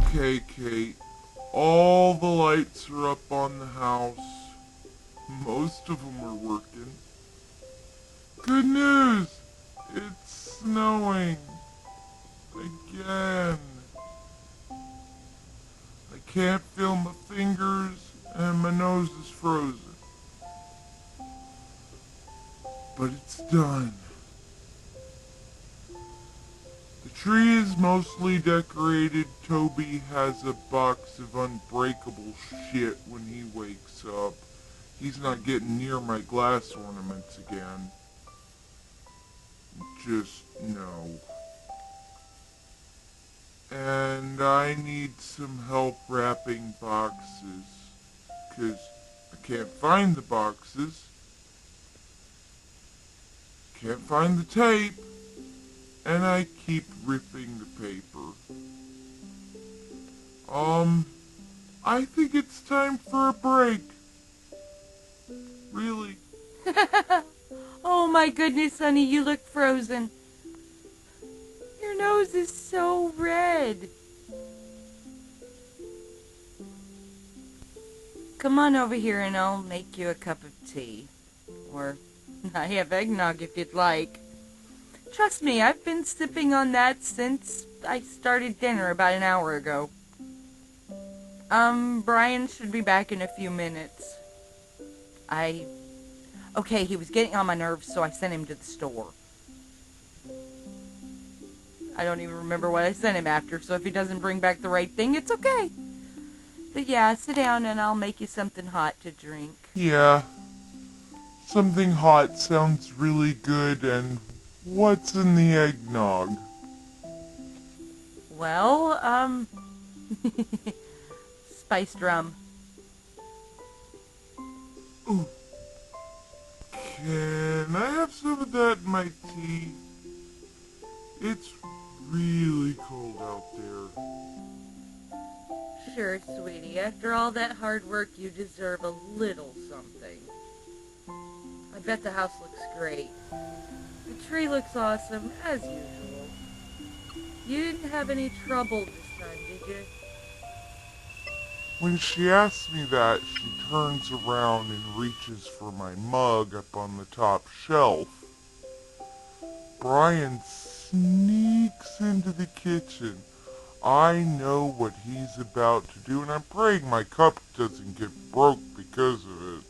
Okay, Kate. All the lights are up on the house. Most of them are working. Good news! It's snowing. Again. I can't feel my fingers and my nose is frozen. But it's done. The tree is mostly decorated. Toby has a box of unbreakable shit when he wakes up. He's not getting near my glass ornaments again. Just no. And I need some help wrapping boxes, 'cause I can't find the boxes. Can't find the tape. And I keep ripping the paper. I think it's time for a break. Really. Oh my goodness, honey, you look frozen. Your nose is so red. Come on over here and I'll make you a cup of tea. Or I have eggnog if you'd like. Trust me, I've been sipping on that since I started dinner about an hour ago. Brian should be back in a few minutes. Okay, he was getting on my nerves, so I sent him to the store. I don't even remember what I sent him after, so if he doesn't bring back the right thing, it's okay. But yeah, sit down and I'll make you something hot to drink. Yeah. Something hot sounds really good, and what's in the eggnog? Well, spiced rum. Ooh. Can I have some of that in my tea? It's really cold out there. Sure, sweetie. After all that hard work, you deserve a little something. I bet the house looks great. The tree looks awesome, as usual. You didn't have any trouble this time, did you? When she asks me that, she turns around and reaches for my mug up on the top shelf. Brian sneaks into the kitchen. I know what he's about to do, and I'm praying my cup doesn't get broke because of it.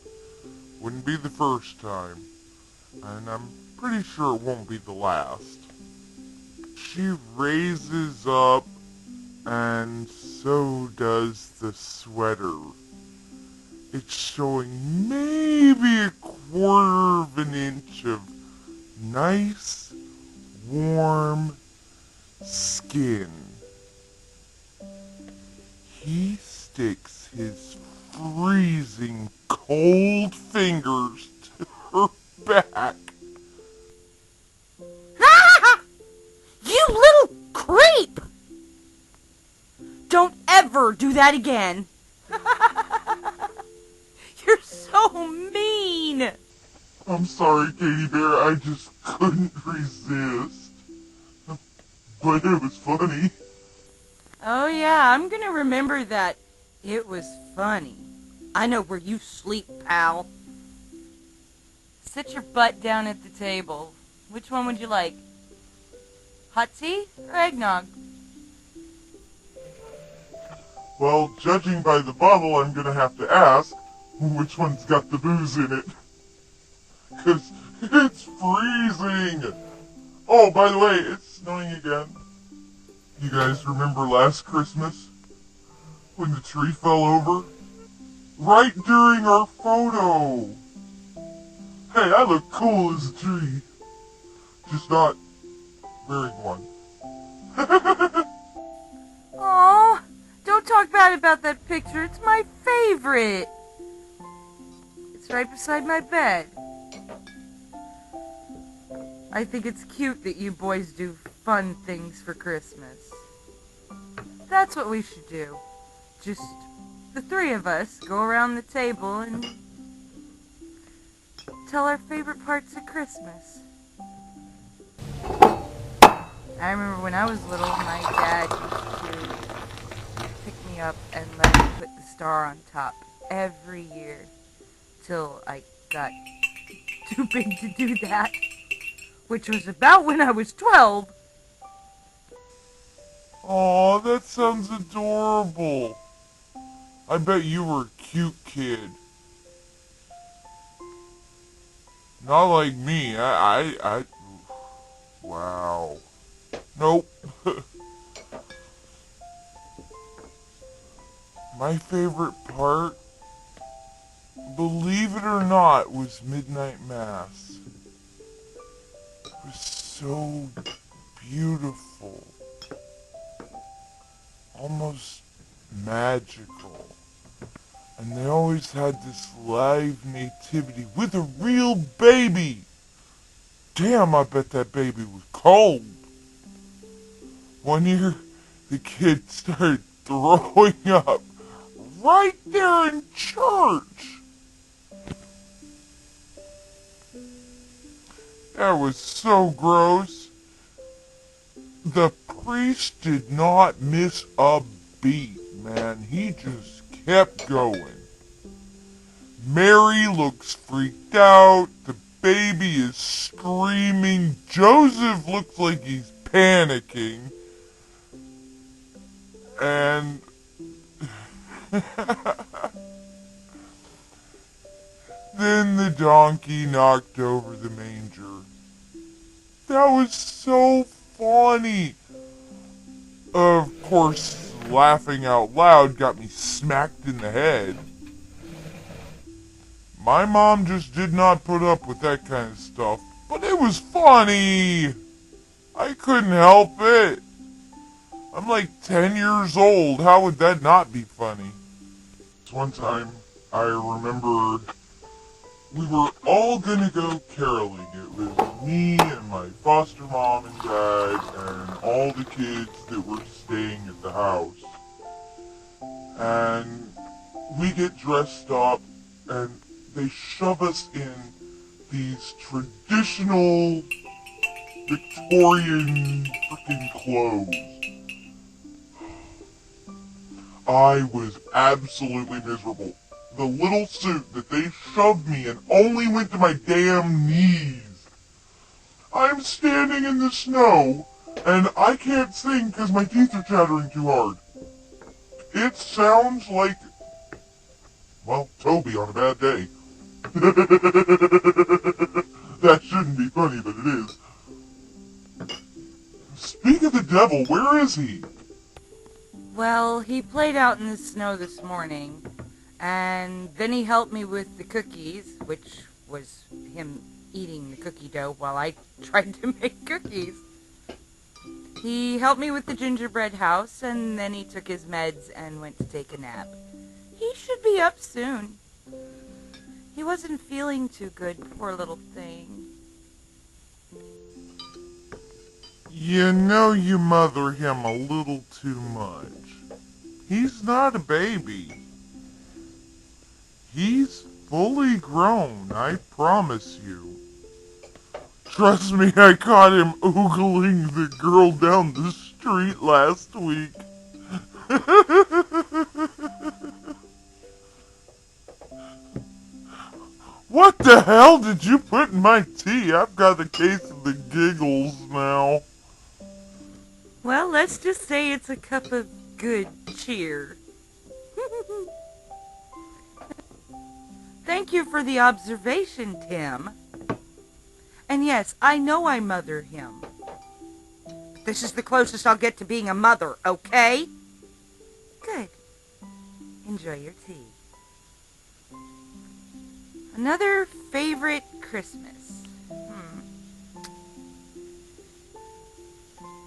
Wouldn't be the first time, and I'm pretty sure it won't be the last. She raises up, and so does the sweater. It's showing maybe a quarter of an inch of nice, warm skin. He sticks his freezing cold fingers to her back. Ah! You little creep! Don't ever do that again. You're so mean. I'm sorry, Katie Bear, I just couldn't resist. But it was funny. Oh yeah, I'm gonna remember that. It was funny. I know where you sleep, pal. Sit your butt down at the table. Which one would you like? Hot tea or eggnog? Well, judging by the bottle, I'm gonna have to ask, which one's got the booze in it? 'Cause it's freezing! Oh, by the way, it's snowing again. You guys remember last Christmas? When the tree fell over? Right during our photo! Hey, I look cool as a tree. Just not wearing one. Aw, don't talk bad about that picture. It's my favorite. It's right beside my bed. I think it's cute that you boys do fun things for Christmas. That's what we should do. Just the three of us go around the table and tell our favorite parts of Christmas. I remember when I was little, my dad used to me up and let me put the star on top every year till I got too big to do that, which was about when I was 12. Aw, that sounds adorable. I bet you were a cute kid. Not like me. Wow. Nope. My favorite part, believe it or not, was Midnight Mass. It was so beautiful. Almost magical. And they always had this live nativity with a real baby. Damn, I bet that baby was cold. One year, the kid started throwing up right there in church. That was so gross. The priest did not miss a beat, man. He just kept going. Mary looks freaked out. The baby is screaming. Joseph looks like he's panicking. And then the donkey knocked over the manger. That was so funny. Of course, laughing out loud got me smacked in the head. My mom just did not put up with that kind of stuff, but it was funny. I couldn't help it. I'm like 10 years old. How would that not be funny? One time, I remember we were all gonna go caroling. It was me and my foster mom and dad and all the kids that were staying at the house. And we get dressed up and they shove us in these traditional Victorian freaking clothes. I was absolutely miserable. The little suit that they shoved me in only went to my damn knees. I'm standing in the snow, and I can't sing because my teeth are chattering too hard. It sounds like, well, Toby on a bad day. That shouldn't be funny, but it is. Speak of the devil, where is he? Well, he played out in the snow this morning, and then he helped me with the cookies, which was him eating the cookie dough while I tried to make cookies. He helped me with the gingerbread house, and then he took his meds and went to take a nap. He should be up soon. He wasn't feeling too good, poor little thing. You know you mother him a little too much. He's not a baby. He's fully grown, I promise you. Trust me, I caught him oogling the girl down the street last week. What the hell did you put in my tea? I've got a case of the giggles now. Well, let's just say it's a cup of good cheer. Thank you for the observation, Tim. And yes, I know I mother him. This is the closest I'll get to being a mother, okay? Good. Enjoy your tea. Another favorite Christmas.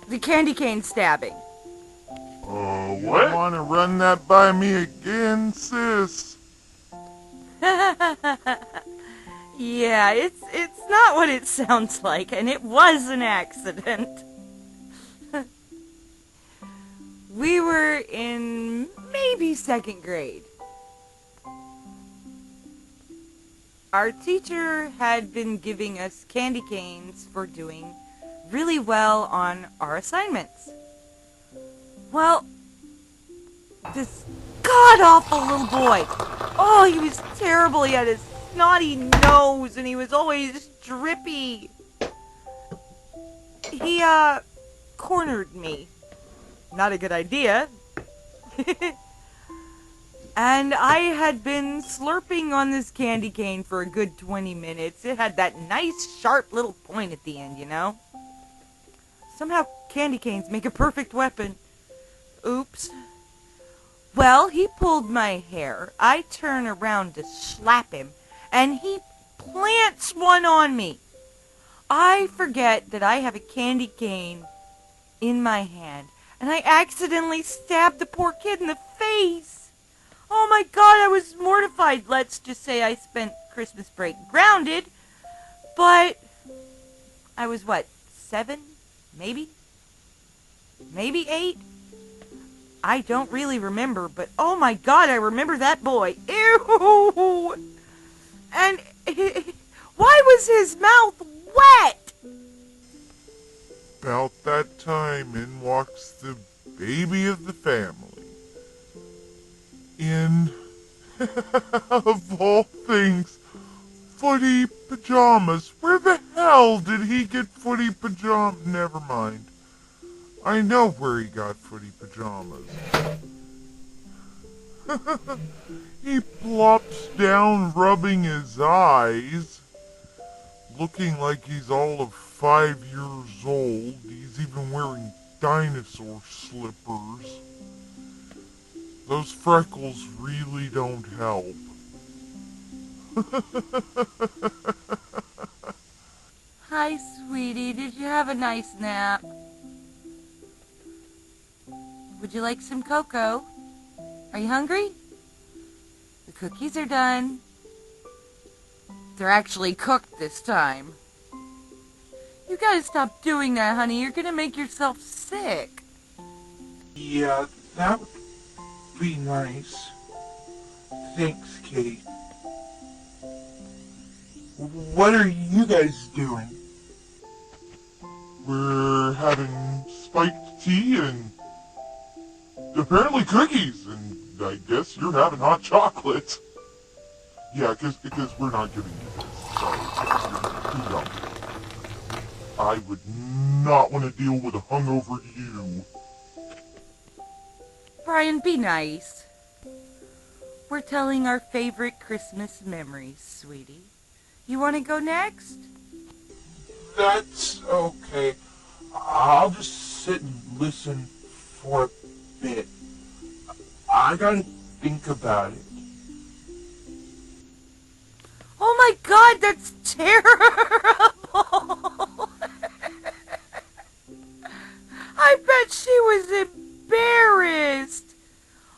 The candy cane stabbing. What? You want to run that by me again, sis? Yeah, it's not what it sounds like, and it was an accident. We were in maybe second grade. Our teacher had been giving us candy canes for doing really well on our assignments. Well, This god-awful little boy. Oh, he was terrible. He had his snotty nose, and he was always drippy. He, cornered me. Not a good idea. And I had been slurping on this candy cane for a good 20 minutes. It had that nice, sharp little point at the end, you know? Somehow candy canes make a perfect weapon. Oops. Well, he pulled my hair. I turn around to slap him, and he plants one on me. I forget that I have a candy cane in my hand, and I accidentally stabbed the poor kid in the face. Oh my God, I was mortified. Let's just say I spent Christmas break grounded, but I was, 7? Maybe 8? I don't really remember, but oh my God, I remember that boy. Ew! And why was his mouth wet? About that time, in walks the baby of the family. In, of all things, footy pajamas. Where the hell did he get footy pajamas? Never mind. I know where he got footy pajamas. He plops down rubbing his eyes, looking like he's all of 5 years old. He's even wearing dinosaur slippers. Those freckles really don't help. Hi, sweetie. Did you have a nice nap? Would you like some cocoa? Are you hungry? The cookies are done. They're actually cooked this time. You gotta stop doing that, honey. You're gonna make yourself sick. Yeah, that would be nice. Thanks, Kitty. What are you guys doing? We're having spiked tea and apparently cookies, and I guess you're having hot chocolate. Yeah, because we're not giving you this. Sorry, you're too young. I would not want to deal with a hungover you. Brian, be nice. We're telling our favorite Christmas memories, sweetie. You want to go next? That's okay. I'll just sit and listen for a bit. I gotta think about it. Oh my God, that's terrible! I bet she was embarrassed.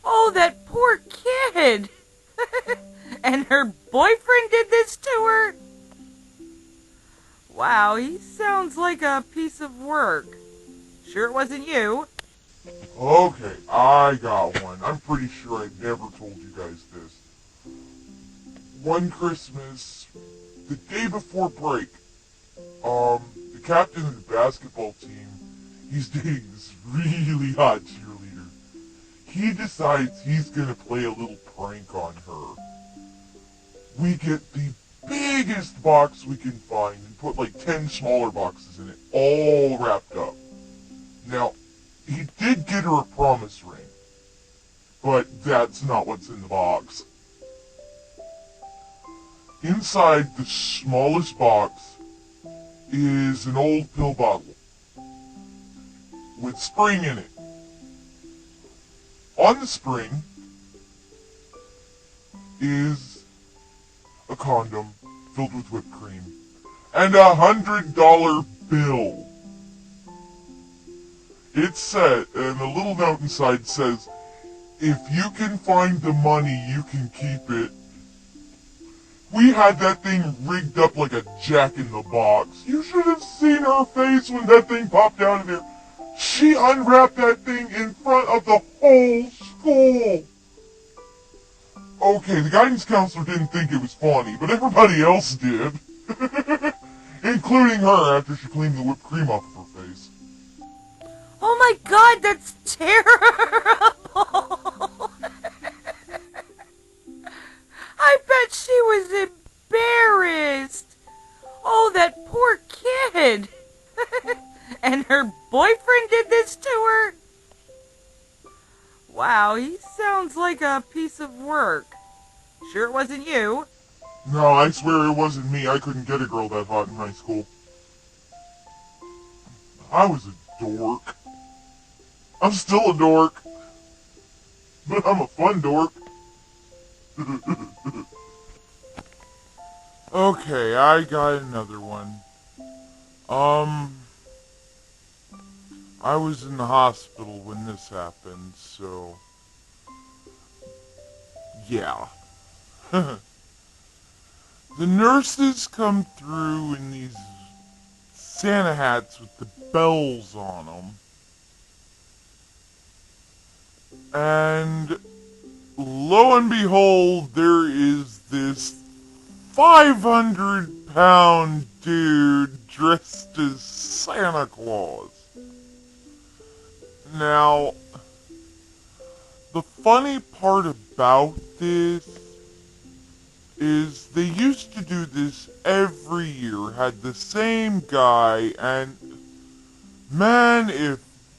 Oh, that poor kid. And her boyfriend did this to her? Wow, he sounds like a piece of work. Sure it wasn't you? Okay, I got one. I'm pretty sure I never told you guys this. One Christmas, the day before break, the captain of the basketball team, he's dating this really hot cheerleader. He decides he's gonna play a little prank on her. We get the biggest box we can find and put like 10 smaller boxes in it, all wrapped up. Now, he did get her a promise ring, but that's not what's in the box. Inside the smallest box is an old pill bottle with spring in it. On the spring is a condom filled with whipped cream and a $100 bill. It said, and a little note inside says, if you can find the money, you can keep it. We had that thing rigged up like a jack-in-the-box. You should have seen her face when that thing popped out of there. She unwrapped that thing in front of the whole school. Okay, the guidance counselor didn't think it was funny, but everybody else did. Including her after she cleaned the whipped cream off of her face. Oh my God, that's terrible! Wow, he sounds like a piece of work. Sure it wasn't you? No, I swear it wasn't me. I couldn't get a girl that hot in high school. I was a dork. I'm still a dork. But I'm a fun dork. Okay, I got another one. I was in the hospital when this happened, so yeah. The nurses come through in these Santa hats with the bells on them. And lo and behold, there is this 500-pound dude dressed as Santa Claus. Now, the funny part about this is they used to do this every year, had the same guy, and man, if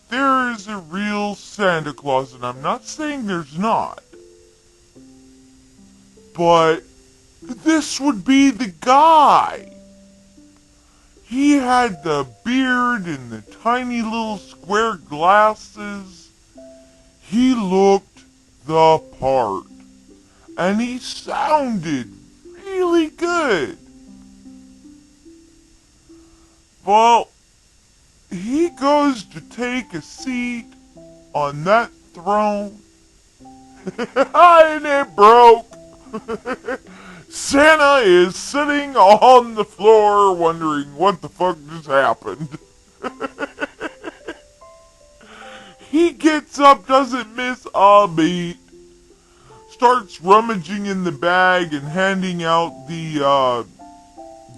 there is a real Santa Claus, and I'm not saying there's not, but this would be the guy. He had the beard and the tiny little square glasses. He looked the part. And he sounded really good. Well, he goes to take a seat on that throne. And it broke. Santa is sitting on the floor wondering what the fuck just happened. He gets up, doesn't miss a beat, starts rummaging in the bag and handing out the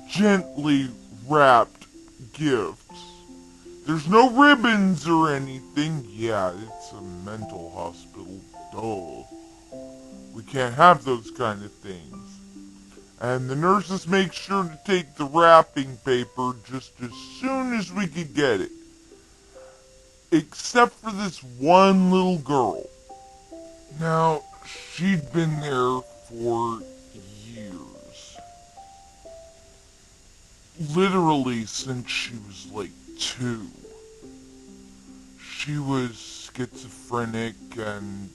gently wrapped gifts. There's no ribbons or anything. Yeah, it's a mental hospital. Duh. We can't have those kind of things. And the nurses make sure to take the wrapping paper just as soon as we could get it. Except for this one little girl. Now, she'd been there for years. Literally since she was like 2. She was schizophrenic and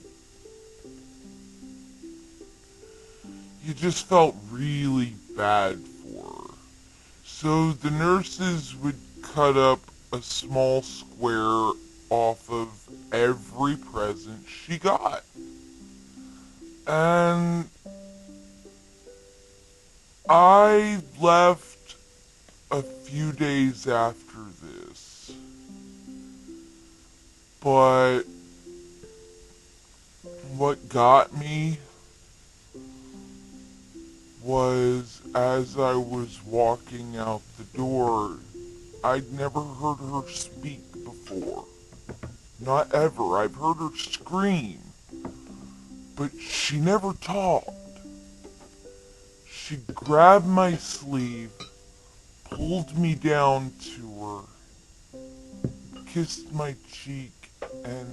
you just felt really bad for her. So the nurses would cut up a small square off of every present she got. And I left a few days after this. But what got me was as I was walking out the door, I'd never heard her speak before. Not ever. I've heard her scream, but she never talked. She grabbed my sleeve, pulled me down to her, kissed my cheek, and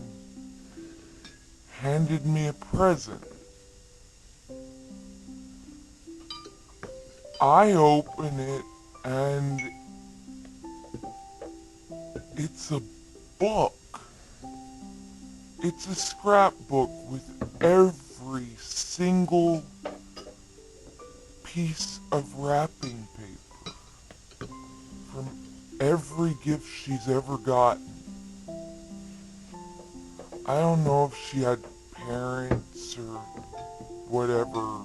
handed me a present. I open it, and it's a book. It's a scrapbook with every single piece of wrapping paper from every gift she's ever gotten. I don't know if she had parents or whatever,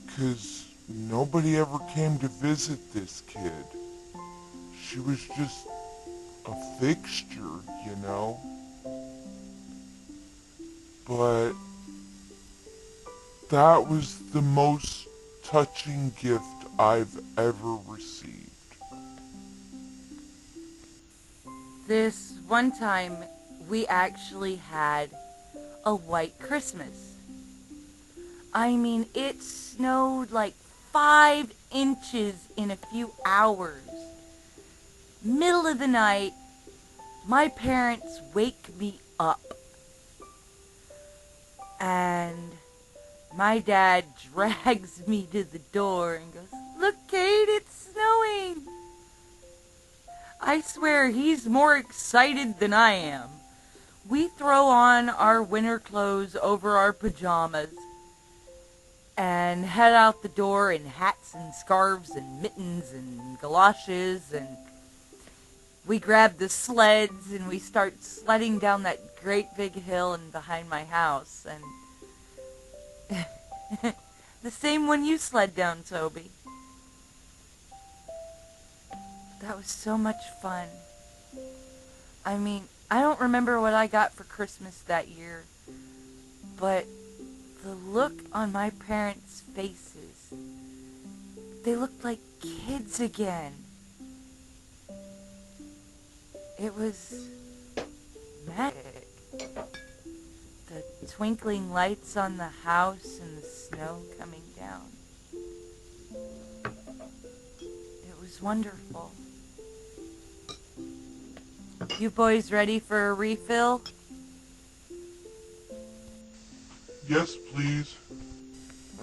because nobody ever came to visit this kid. She was just a fixture, you know? But that was the most touching gift I've ever received. This one time, we actually had a white Christmas. I mean, it snowed like 5 inches in a few hours. Middle of the night, my parents wake me up. And my dad drags me to the door and goes, "Look, Kate, it's snowing." I swear he's more excited than I am. We throw on our winter clothes over our pajamas and head out the door in hats and scarves and mittens and galoshes, and we grab the sleds and we start sledding down that great big hill and behind my house, and the same one you sled down, Toby. That was so much fun. I mean, I don't remember what I got for Christmas that year, but the look on my parents' faces, they looked like kids again. It was magic. The twinkling lights on the house and the snow coming down. It was wonderful. You boys ready for a refill? Yes, please.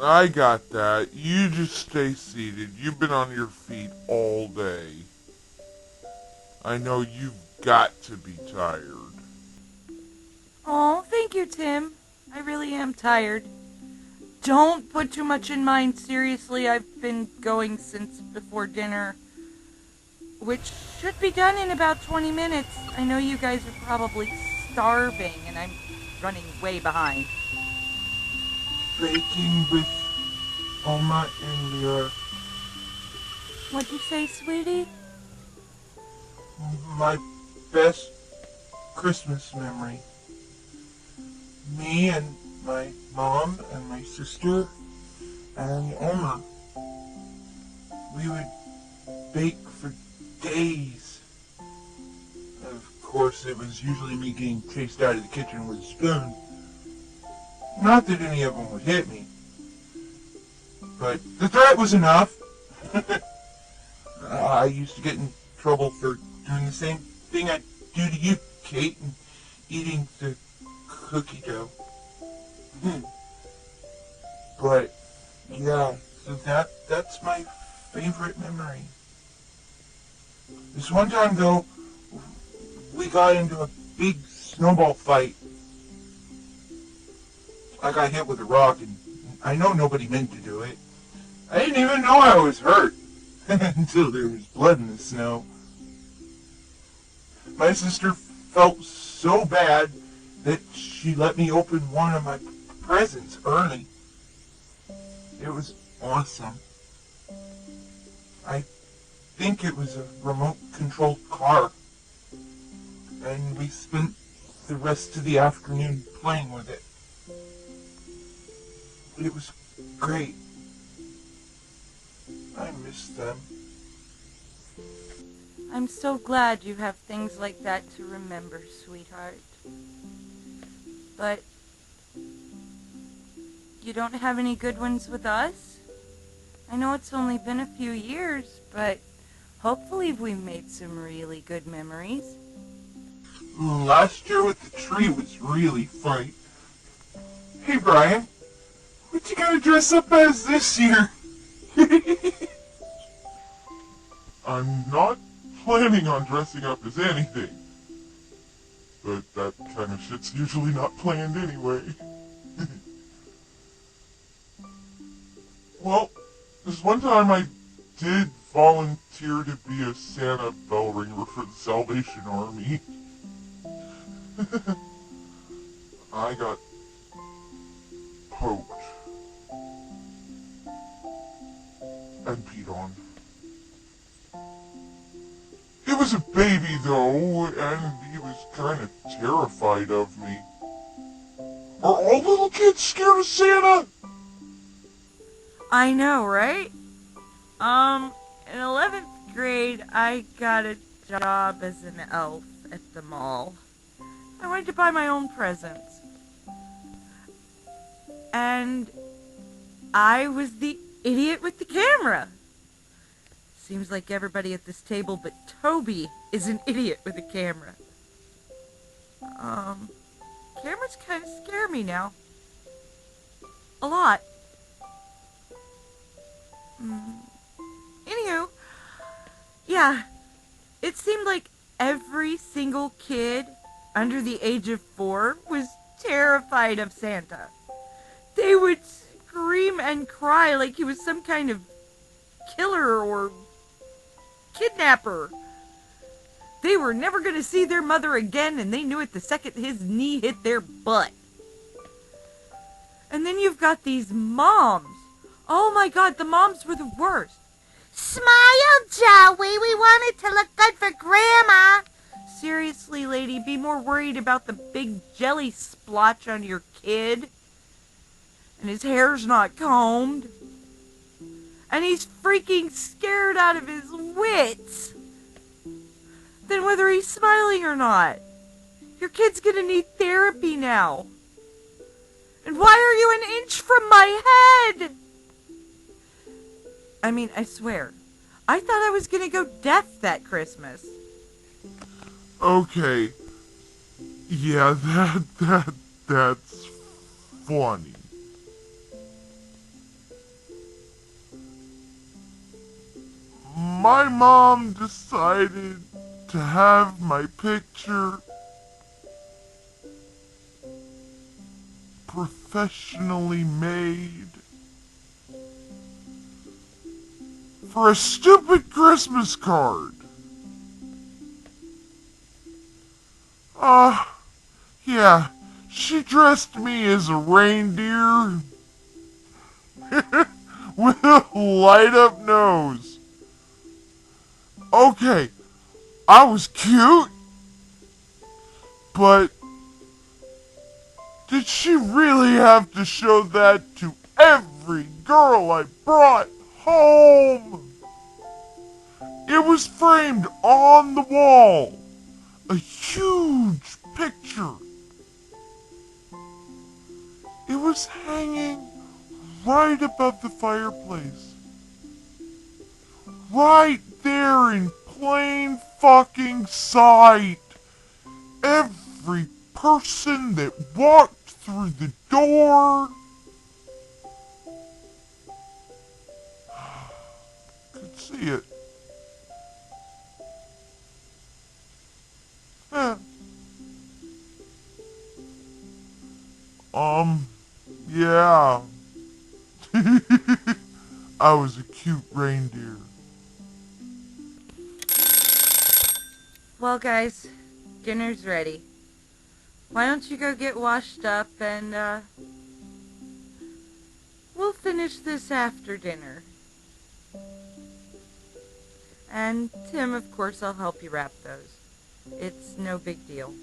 I got that. You just stay seated. You've been on your feet all day. I know you've got to be tired. Oh, thank you, Tim. I really am tired. Don't put too much in mind. Seriously, I've been going since before dinner, which should be done in about 20 minutes. I know you guys are probably starving, and I'm running way behind. Baking with Oma and Lyra. What'd you say, sweetie? My best Christmas memory. Me and my mom and my sister and Oma. We would bake for days. Of course, it was usually me getting chased out of the kitchen with a spoon. Not that any of them would hit me, but the threat was enough. I used to get in trouble for doing the same thing I do to you, Kate, and eating the cookie dough. But yeah, so that's my favorite memory. This one time though, we got into a big snowball fight. I got hit with a rock, and I know nobody meant to do it. I didn't even know I was hurt until there was blood in the snow. My sister felt so bad that she let me open one of my presents early. It was awesome. I think it was a remote-controlled car, and we spent the rest of the afternoon playing with it. It was great. I miss them. I'm so glad you have things like that to remember, sweetheart. But you don't have any good ones with us? I know it's only been a few years, but hopefully we made some really good memories. Last year with the tree was really fun. Hey, Brian, what you gonna dress up as this year? I'm not planning on dressing up as anything. But that kind of shit's usually not planned anyway. Well, this one time I did volunteer to be a Santa bell ringer for the Salvation Army. I got poked and peed on. He was a baby though, and he was kind of terrified of me. Are all little kids scared of Santa? I know, right? In 11th grade, I got a job as an elf at the mall. I wanted to buy my own presents. And I was the idiot with the camera. Seems like everybody at this table but Toby is an idiot with a camera. cameras kind of scare me now. A lot. Anywho, yeah, it seemed like every single kid under the age of 4 was terrified of Santa. They would scream and cry like he was some kind of killer or kidnapper. They were never going to see their mother again, and they knew it the second his knee hit their butt. And then you've got these moms. Oh my God, the moms were the worst. Smile, Joey. We want it to look good for Grandma. Seriously, lady, be more worried about the big jelly splotch on your kid. And his hair's not combed. And he's freaking scared out of his wits. Than whether he's smiling or not. Your kid's gonna need therapy now. And why are you an inch from my head? I mean, I swear, I thought I was gonna go deaf that Christmas. Okay. Yeah, that's funny. My mom decided to have my picture professionally made for a stupid Christmas card. Yeah, she dressed me as a reindeer with a light-up nose. Okay, I was cute, but did she really have to show that to every girl I brought home? It was framed on the wall. A huge picture. It was hanging right above the fireplace. Right there in plain fucking sight. Every person that walked through the door could see it. Yeah. I was a cute reindeer. Well, guys, dinner's ready. Why don't you go get washed up and, we'll finish this after dinner. And Tim, of course, I'll help you wrap those. It's no big deal.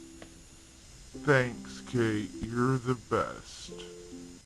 Thanks, Kate. You're the best.